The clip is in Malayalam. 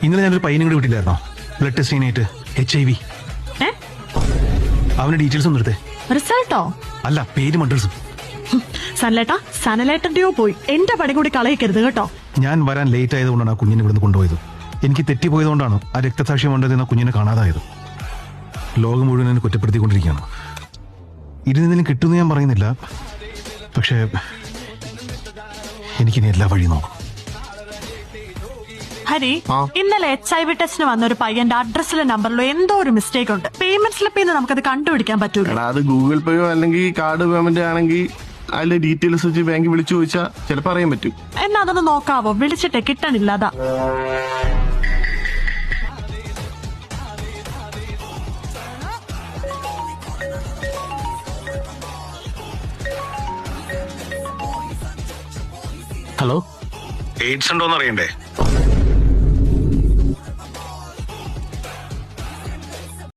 ഇന്നലെ ഞാനൊരു പയ്യനും കൂടി വിട്ടില്ലായിരുന്നോ ബ്ലഡ് ടെസ്റ്റ് ചെയ്യാനായിട്ട് HIV. അവന്റെ ഡീറ്റെയിൽസ് ഒന്നും എടുത്തേ. റിസൾട്ടോ? അല്ല, പേരും അഡ്രസ്സും. സനലേട്ടാ, സനലേട്ടന്റെയോ പോയി. എന്റെ പടി കൂടി കളയിക്കരുത് കേട്ടോ. ഞാൻ വരാൻ ലേറ്റ് ആയതുകൊണ്ടാണ് ആ കുഞ്ഞിനെ ഇവിടുന്ന് കൊണ്ടുപോയത്. എനിക്ക് തെറ്റിപ്പോയതുകൊണ്ടാണ് ആ രക്തസാക്ഷ്യം കൊണ്ടുവന്ന കുഞ്ഞിനെ കാണാതായത്. ലോകം മുഴുവൻ എന്നെ കുറ്റപ്പെടുത്തിക്കൊണ്ടിരിക്കുകയാണ്. ഇരുന്നതിനും കിട്ടുമെന്ന് ഞാൻ പറയുന്നില്ല, പക്ഷേ എനിക്കിനി എല്ലാ വഴി നോക്കും. ഹരി, ഇന്നലെ HIV ടെസ്റ്റിന് വന്ന ഒരു പയ്യന്റെ അഡ്രസ്സിലെ നമ്പറിലോ എന്തോ ഒരു മിസ്റ്റേക്ക് ഉണ്ട്. പേയ്മെന്റ് സ്ലിപ്പിൽ നിന്ന് നമുക്കത് കണ്ടുപിടിക്കാൻ പറ്റൂല. അത് ഗൂഗിൾ പേയോ അല്ലെങ്കിൽ കാർഡ് പേയ്മെന്റ് ആണെങ്കിൽ അതിലെ ഡീറ്റെയിൽസ് വെച്ച് ബാങ്കിൽ വിളിച്ചു ചോദിച്ചാൽ ചിലപ്പോൾ അറിയാൻ പറ്റും. എന്നാ അതൊന്ന് നോക്കാവോ? വിളിച്ചിട്ടേ കിട്ടണില്ല. അതാ. ഹലോ, എയ്ഡ്സ് ഉണ്ടോന്ന് അറിയണ്ടേ?